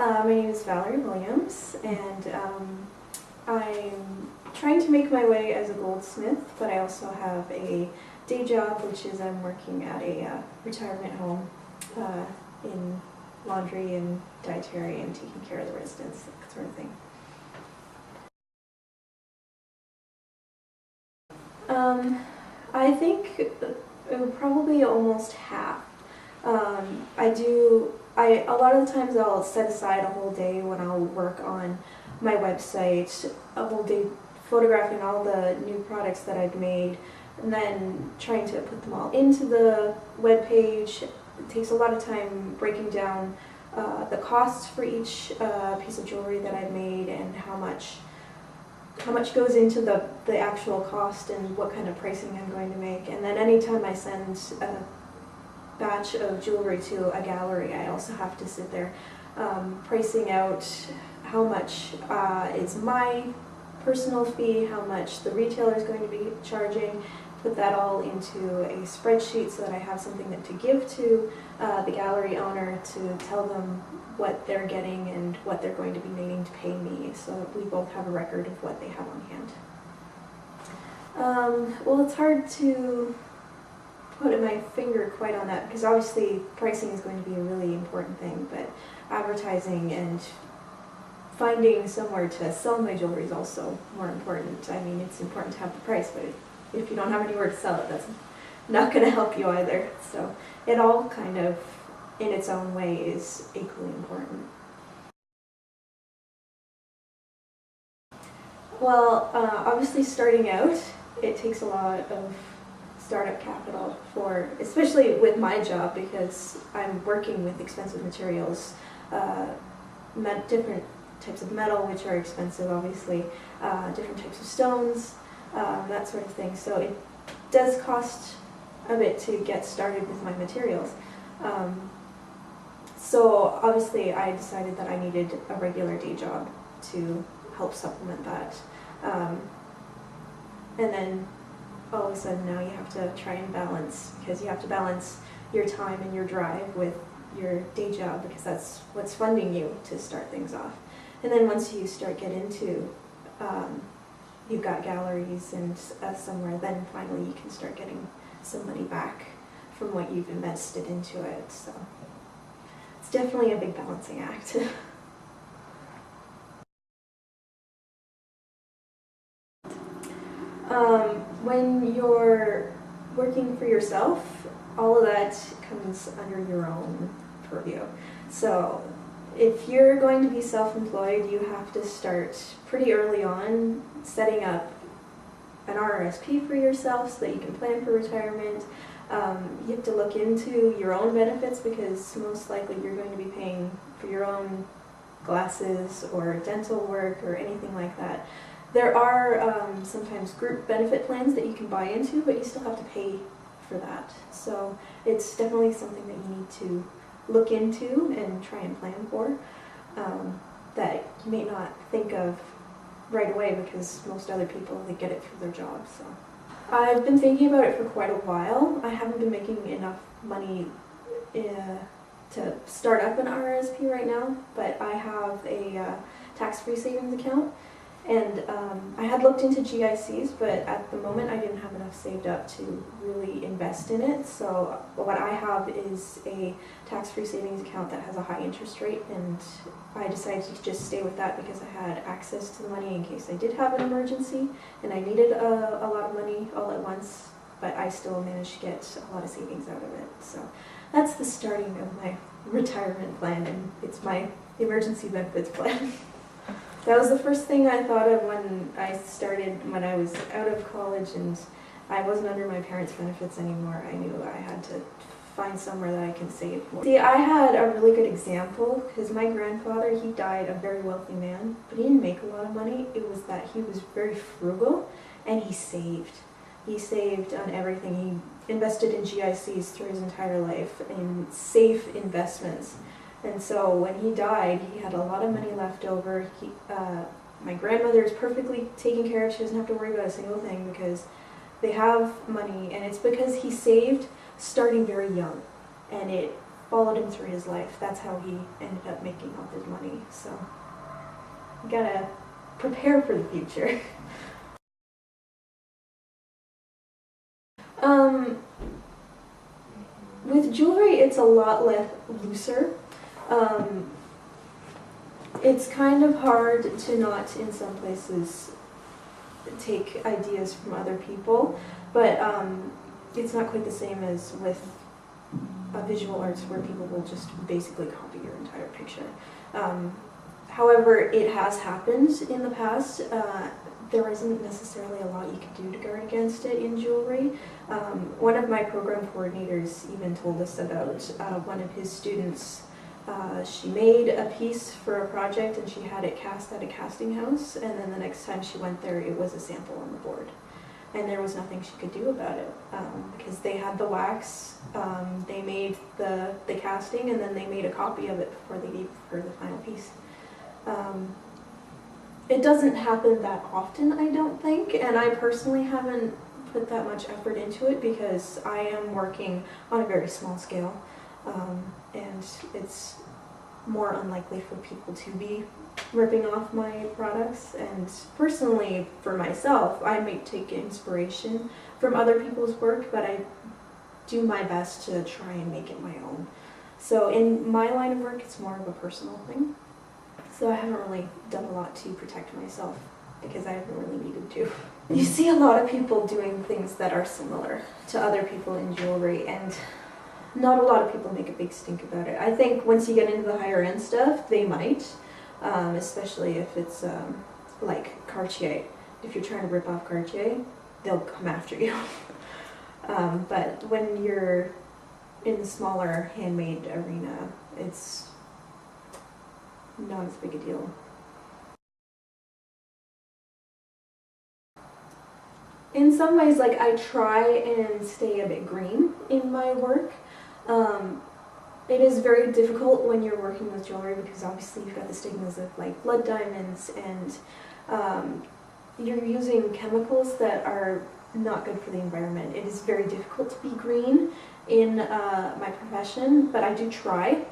My name is Valerie Williams, and I'm trying to make my way as a goldsmith, but I also have a day job, which is I'm working at a retirement home in laundry and dietary and taking care of the residents, that sort of thing. I think probably almost half. A lot of the times I'll set aside a whole day when I'll work on my website, a whole day photographing all the new products that I've made, and then trying to put them all into the web page. It takes a lot of time breaking down the costs for each piece of jewelry that I've made and how much goes into the actual cost and what kind of pricing I'm going to make. And then anytime I send a batch of jewelry to a gallery, I also have to sit there pricing out how much is my personal fee, how much the retailer is going to be charging, put that all into a spreadsheet so that I have something to give to the gallery owner to tell them what they're getting and what they're going to be needing to pay me, so that we both have a record of what they have on hand. Well, it's hard to put my finger quite on that because obviously pricing is going to be a really important thing, but advertising and finding somewhere to sell my jewelry is also more important. I mean, it's important to have the price, but if you don't have anywhere to sell it, that's not going to help you either. So it all kind of, in its own way, is equally important. Well, obviously starting out, it takes a lot of startup capital for, especially with my job, because I'm working with expensive materials, different types of metal, which are expensive, obviously, different types of stones, that sort of thing. So it does cost a bit to get started with my materials. So obviously I decided that I needed a regular day job to help supplement that. And then all of a sudden now you have to try and balance, because you have to balance your time and your drive with your day job, because that's what's funding you to start things off. And then once you start get into, you've got galleries and somewhere, then finally you can start getting some money back from what you've invested into it. So it's definitely a big balancing act. When you're working for yourself, all of that comes under your own purview. So if you're going to be self-employed, you have to start pretty early on setting up an RRSP for yourself so that you can plan for retirement. You have to look into your own benefits, because most likely you're going to be paying for your own glasses or dental work or anything like that. There are sometimes group benefit plans that you can buy into, but you still have to pay for that. So it's definitely something that you need to look into and try and plan for, that you may not think of right away, because most other people, they get it through their jobs. So I've been thinking about it for quite a while. I haven't been making enough money to start up an RRSP right now, but I have a tax-free savings account. And I had looked into GICs, but at the moment I didn't have enough saved up to really invest in it. So what I have is a tax-free savings account that has a high interest rate, and I decided to just stay with that because I had access to the money in case I did have an emergency and I needed a lot of money all at once, but I still managed to get a lot of savings out of it. So that's the starting of my retirement plan, and it's my emergency benefits plan. That was the first thing I thought of when I started, when I was out of college and I wasn't under my parents' benefits anymore. I knew I had to find somewhere that I can save more. See, I had a really good example, because my grandfather, he died a very wealthy man, but he didn't make a lot of money. It was that he was very frugal, and he saved. He saved on everything. He invested in GICs through his entire life, in safe investments. And so when he died, he had a lot of money left over. My grandmother is perfectly taken care of. She doesn't have to worry about a single thing, because they have money, and it's because he saved starting very young. And it followed him through his life. That's how he ended up making all his money. So you gotta prepare for the future. With jewelry, it's a lot less looser. It's kind of hard to not, in some places, take ideas from other people, but it's not quite the same as with visual arts where people will just basically copy your entire picture. However, it has happened in the past. There isn't necessarily a lot you can do to guard against it in jewelry. One of my program coordinators even told us about one of his students. She made a piece for a project and she had it cast at a casting house, and then the next time she went there it was a sample on the board. And there was nothing she could do about it because they had the wax, they made the casting, and then they made a copy of it before they gave her the final piece. It doesn't happen that often, I don't think, and I personally haven't put that much effort into it because I am working on a very small scale, and it's more unlikely for people to be ripping off my products. And personally, for myself, I may take inspiration from other people's work, but I do my best to try and make it my own. So in my line of work, it's more of a personal thing. So I haven't really done a lot to protect myself because I haven't really needed to. You see a lot of people doing things that are similar to other people in jewelry, and not a lot of people make a big stink about it. I think once you get into the higher end stuff, they might, especially if it's like Cartier. If you're trying to rip off Cartier, they'll come after you. But when you're in the smaller handmade arena, it's not as big a deal. In some ways, like, I try and stay a bit green in my work. It is very difficult when you're working with jewelry because obviously you've got the stigmas of like blood diamonds, and you're using chemicals that are not good for the environment. It is very difficult to be green in my profession, but I do try.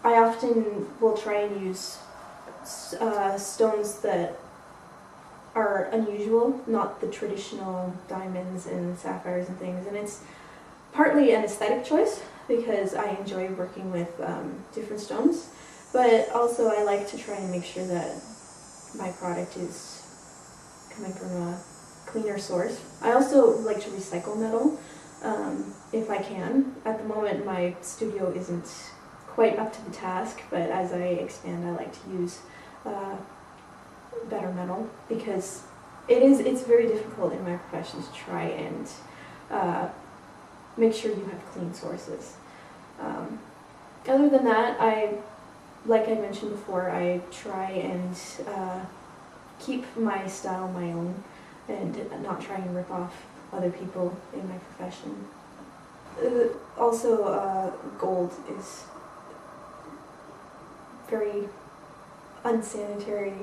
I often will try and use stones that are unusual, not the traditional diamonds and sapphires and things, and it's partly an aesthetic choice because I enjoy working with different stones, but also I like to try and make sure that my product is coming from a cleaner source. I also like to recycle metal if I can. At the moment my studio isn't quite up to the task, but as I expand I like to use better metal because it's very difficult in my profession to try and make sure you have clean sources. Other than that, like I mentioned before, I try and keep my style my own and not try and rip off other people in my profession. Also, gold is very unsanitary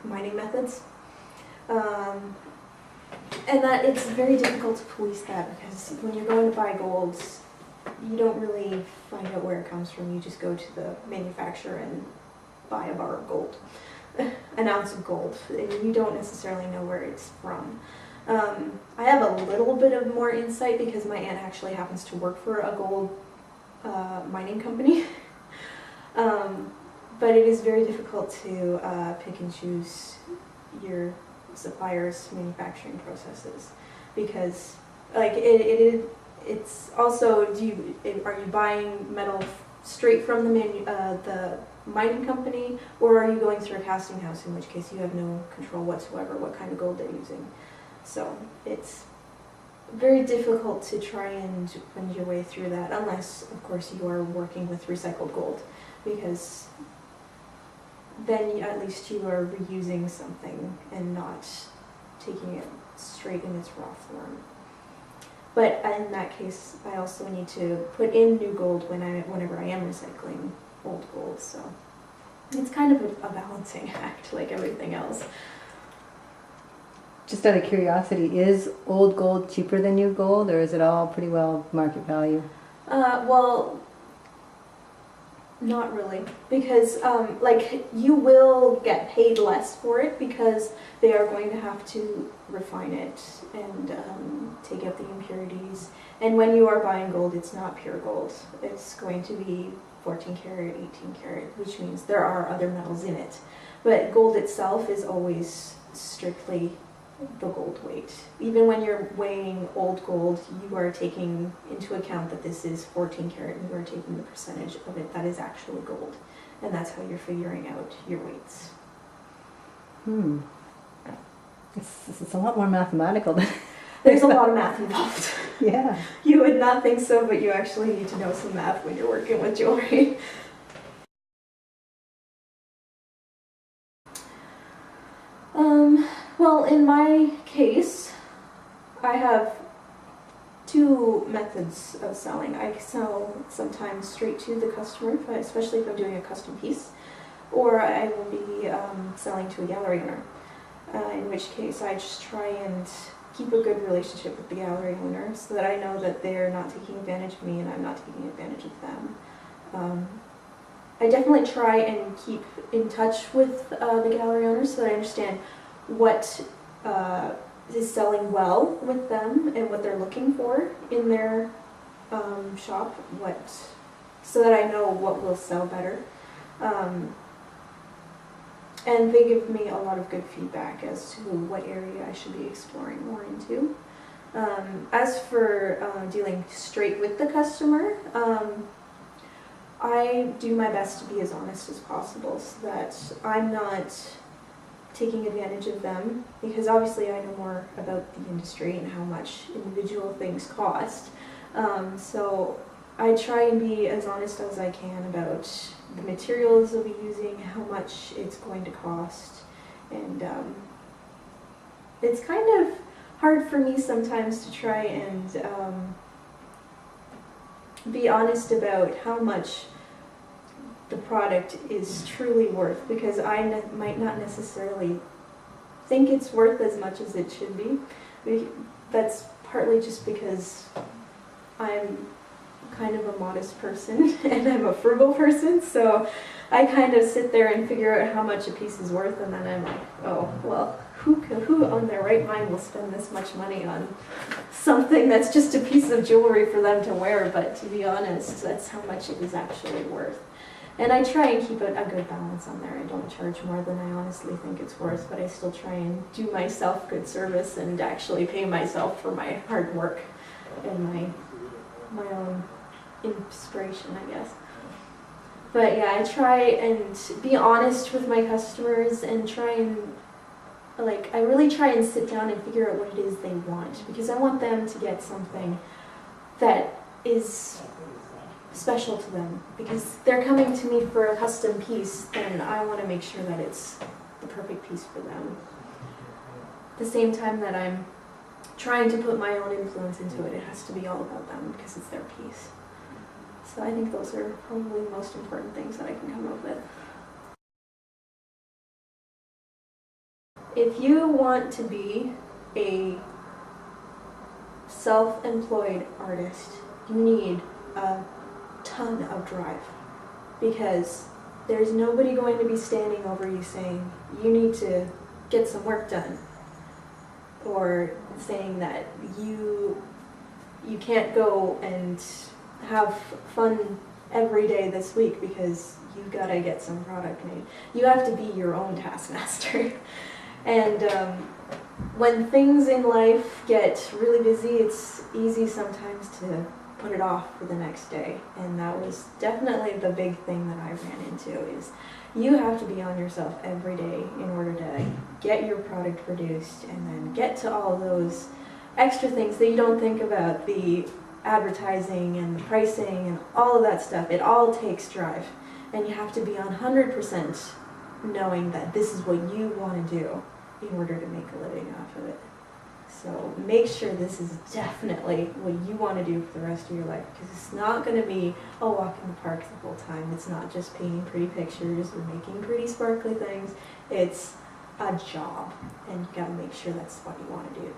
mining methods. And that it's very difficult to police that because when you're going to buy gold, you don't really find out where it comes from. You just go to the manufacturer and buy a bar of gold, an ounce of gold, and you don't necessarily know where it's from. I have a little bit of more insight because my aunt actually happens to work for a gold mining company. But it is very difficult to pick and choose your suppliers' manufacturing processes because, like, it's also are you buying metal straight from the mining company, or are you going through a casting house, in which case you have no control whatsoever what kind of gold they're using. So it's very difficult to try and find your way through that, unless of course you are working with recycled gold, because then at least you are reusing something and not taking it straight in its raw form. But in that case, I also need to put in new gold whenever I am recycling old gold, so it's kind of a balancing act like everything else. just out of curiosity, is old gold cheaper than new gold, or is it all pretty well market value? Well, not really, because like you will get paid less for it because they are going to have to refine it and take out the impurities. And when you are buying gold, it's not pure gold. It's going to be 14 karat, 18 karat, which means there are other metals in it. But gold itself is always strictly the gold weight. Even when you're weighing old gold, you are taking into account that this is 14 karat and you are taking the percentage of it that is actually gold. And that's how you're figuring out your weights. It's a lot more mathematical than... There's a lot of math involved. Yeah. You would not think so, but you actually need to know some math when you're working with jewelry. Well, in my case, I have two methods of selling. I sell sometimes straight to the customer, especially if I'm doing a custom piece, or I will be selling to a gallery owner, in which case I just try and keep a good relationship with the gallery owner so that I know that they're not taking advantage of me and I'm not taking advantage of them. I definitely try and keep in touch with the gallery owners so that I understand what is selling well with them and what they're looking for in their shop, so that I know what will sell better. And they give me a lot of good feedback as to what area I should be exploring more into. As for dealing straight with the customer, I do my best to be as honest as possible so that I'm not taking advantage of them, because obviously I know more about the industry and how much individual things cost. So I try and be as honest as I can about the materials I'll be using, how much it's going to cost, and it's kind of hard for me sometimes to try and be honest about how much the product is truly worth, because I might not necessarily think it's worth as much as it should be. That's partly just because I'm kind of a modest person and I'm a frugal person, so I kind of sit there and figure out how much a piece is worth, and then I'm like, oh, well, who on their right mind will spend this much money on something that's just a piece of jewelry for them to wear? But to be honest, that's how much it is actually worth. And I try and keep a good balance on there. I don't charge more than I honestly think it's worth, but I still try and do myself good service and actually pay myself for my hard work and my own inspiration, I guess. But yeah, I try and be honest with my customers and try and, I really try and sit down and figure out what it is they want, because I want them to get something that is special to them, because they're coming to me for a custom piece, and I want to make sure that it's the perfect piece for them. At the same time that I'm trying to put my own influence into it, it has to be all about them because it's their piece. So I think those are probably the most important things that I can come up with. If you want to be a self-employed artist, you need a ton of drive, because there's nobody going to be standing over you saying you need to get some work done, or saying that you can't go and have fun every day this week because you've got to get some product made. You have to be your own taskmaster. And when things in life get really busy, it's easy sometimes to put it off for the next day. And that was definitely the big thing that I ran into, is you have to be on yourself every day in order to get your product produced and then get to all those extra things that you don't think about, the advertising and the pricing and all of that stuff. It all takes drive, and you have to be on 100% knowing that this is what you want to do in order to make a living off of it. So make sure this is definitely what you want to do for the rest of your life, because it's not going to be a walk in the park the whole time. It's not just painting pretty pictures or making pretty sparkly things. It's a job, and you gotta make sure that's what you want to do.